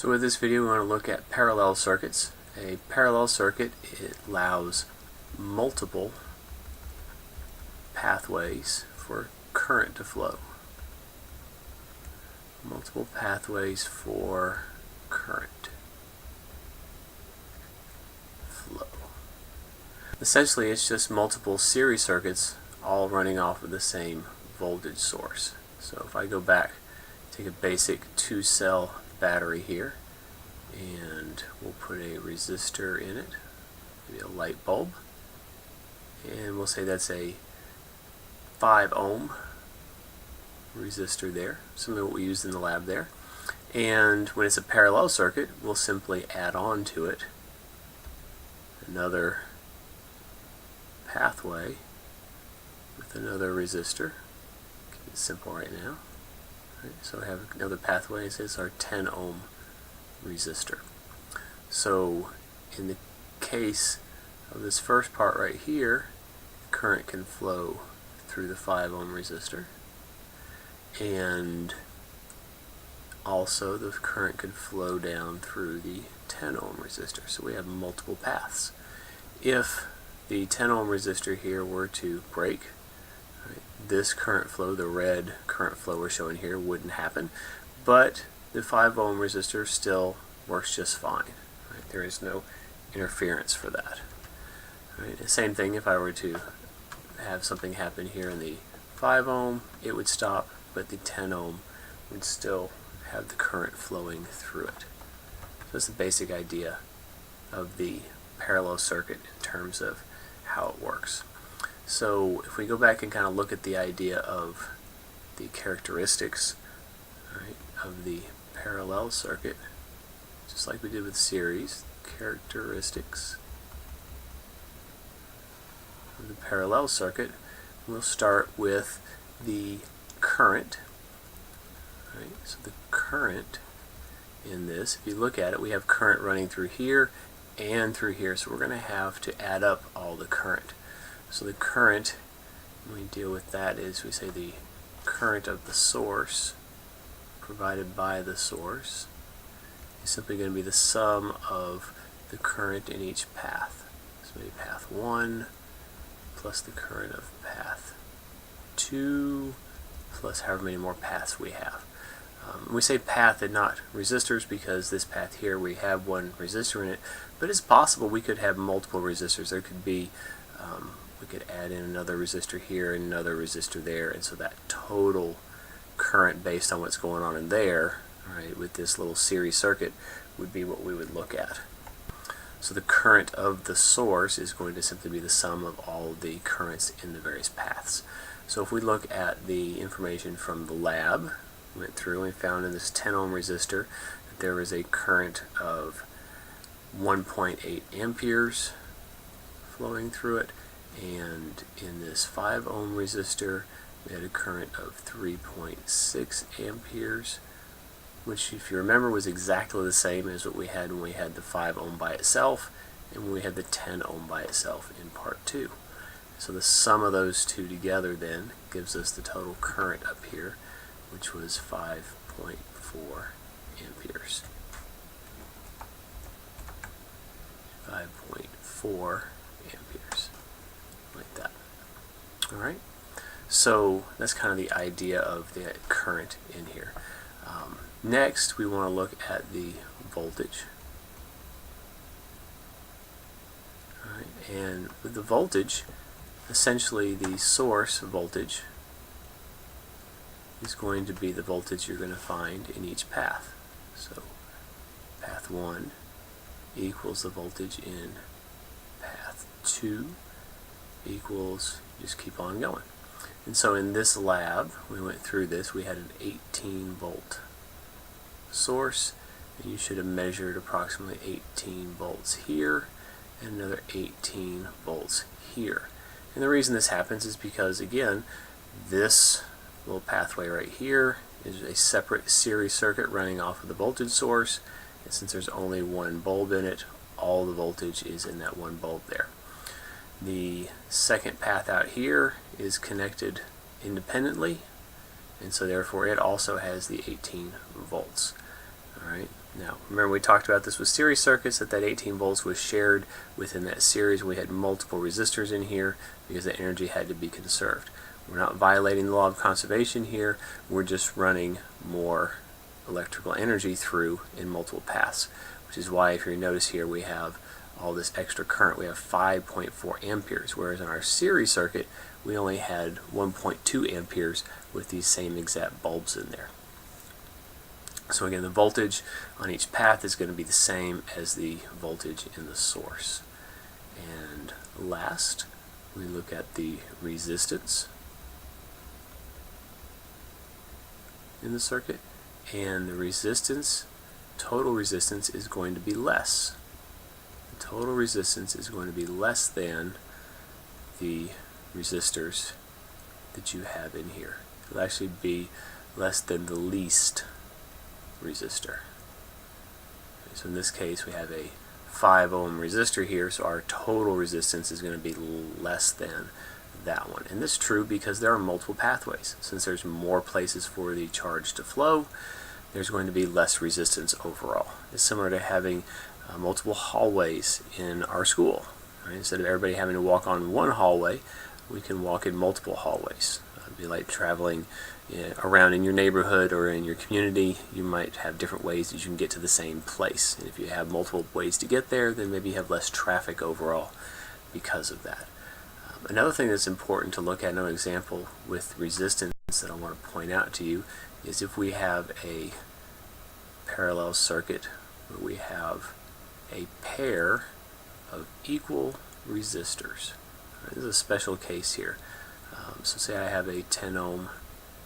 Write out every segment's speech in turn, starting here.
So with this video we want to look at parallel circuits. A parallel circuit, it allows multiple pathways for current to flow. Multiple pathways for current flow. Essentially it's just multiple series circuits all running off of the same voltage source. So if I go back, take a basic 2-cell battery here, and we'll put a resistor in it, maybe a light bulb, and we'll say that's a 5 ohm resistor there, similar to what we used in the lab there. And when it's a parallel circuit, we'll simply add on to it another pathway with another resistor. Keep it simple right now. Right, so we have another pathway. This is our 10 ohm resistor. So in the case of this first part right here, current can flow through the 5 ohm resistor, and also the current could flow down through the 10 ohm resistor. So we have multiple paths. If the 10 ohm resistor here were to break, right, this current flow, the red current flow we're showing here, wouldn't happen, but the 5 ohm resistor still works just fine. Right? There is no interference for that. Right? The same thing if I were to have something happen here in the 5 ohm, it would stop, but the 10 ohm would still have the current flowing through it. So that's the basic idea of the parallel circuit in terms of how it works. So if we go back and kind of look at the idea of the characteristics, right, of the parallel circuit, just like we did with series, characteristics of the parallel circuit, we'll start with the current. Right, so the current in this, if you look at it, we have current running through here and through here, so we're going to have to add up all the current. So the current, when we deal with that, is we say the current of the source provided by the source is simply going to be the sum of the current in each path. So maybe path 1 plus the current of path 2 plus however many more paths we have. We say path and not resistors because this path here we have one resistor in it, but it's possible we could have multiple resistors. There could be, we could add in another resistor here and another resistor there, and so that total current based on what's going on in there, right, with this little series circuit would be what we would look at. So the current of the source is going to simply be the sum of all the currents in the various paths. So if we look at the information from the lab, went through and found in this 10 ohm resistor that there was a current of 1.8 amperes flowing through it, and in this 5 ohm resistor we had a current of 3.6 amperes, which, if you remember, was exactly the same as what we had when we had the 5 ohm by itself and when we had the 10 ohm by itself in part 2. So the sum of those two together then gives us the total current up here, which was 5.4 amperes. 5.4 amperes, like that. Alright, so that's kind of the idea of the current in here. Next, we want to look at the voltage. Alright, and with the voltage, essentially the source voltage is going to be the voltage you're going to find in each path. So path 1 equals the voltage in path 2 equals, just keep on going. And so in this lab, we went through this, we had an 18 volt source, and you should have measured approximately 18 volts here and another 18 volts here. And the reason this happens is because, again, this little pathway right here is a separate series circuit running off of the voltage source, and since there's only one bulb in it, all the voltage is in that one bulb there. The second path out here is connected independently, and so therefore it also has the 18 volts. Alright, Now, remember we talked about this with series circuits, that 18 volts was shared within that series. We had multiple resistors in here because the energy had to be conserved. We're not violating the law of conservation here. We're just running more electrical energy through in multiple paths, which is why if you notice here we have all this extra current. We have 5.4 amperes, whereas in our series circuit we only had 1.2 amperes with these same exact bulbs in there. So again, the voltage on each path is going to be the same as the voltage in the source. And last, we look at the resistance in the circuit, and the resistance, total resistance, is going to be less. The total resistance is going to be less than the resistors that you have in here. It'll actually be less than the least resistor. Okay, so in this case we have a 5 ohm resistor here, so our total resistance is going to be less than that one. And this is true because there are multiple pathways. Since there's more places for the charge to flow, there's going to be less resistance overall. It's similar to having multiple hallways in our school. Right? Instead of everybody having to walk on one hallway, we can walk in multiple hallways. It'd be like traveling around in your neighborhood or in your community. You might have different ways that you can get to the same place. And if you have multiple ways to get there, then maybe you have less traffic overall because of that. Another thing that's important to look at, another example with resistance that I want to point out to you, is if we have a parallel circuit where we have a pair of equal resistors. Right, this is a special case here. So say I have a 10 ohm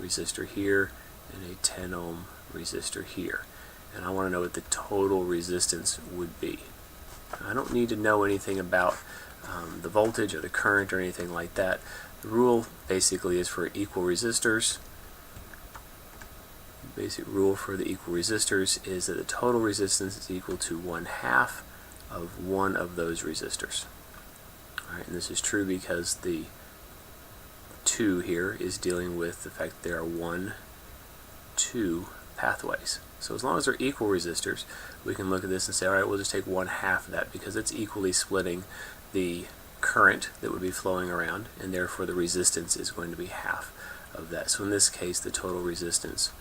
resistor here and a 10 ohm resistor here, and I want to know what the total resistance would be. I don't need to know anything about the voltage or the current or anything like that. The rule basically is for equal resistors. The basic rule for the equal resistors is that the total resistance is equal to 1/2 of one of those resistors. Alright, and this is true because the 2 here is dealing with the fact that there are 1, 2 pathways. So as long as they're equal resistors, we can look at this and say, alright, we'll just take 1/2 of that because it's equally splitting the current that would be flowing around, and therefore the resistance is going to be half of that. So in this case, the total resistance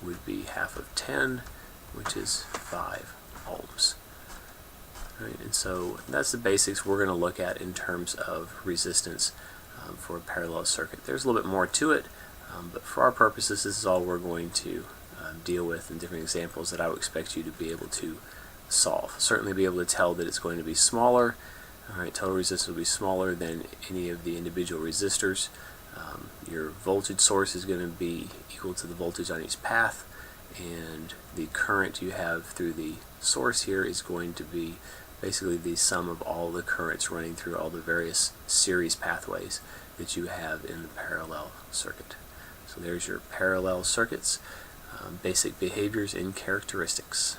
would be half of 10, which is 5 ohms. Right, and so that's the basics we're going to look at in terms of resistance for a parallel circuit. There's a little bit more to it, but for our purposes, this is all we're going to deal with in different examples that I would expect you to be able to solve. Certainly be able to tell that it's going to be smaller. Alright, total resistance will be smaller than any of the individual resistors. Your voltage source is going to be equal to the voltage on each path, and the current you have through the source here is going to be basically the sum of all the currents running through all the various series pathways that you have in the parallel circuit. So there's your parallel circuits, basic behaviors and characteristics.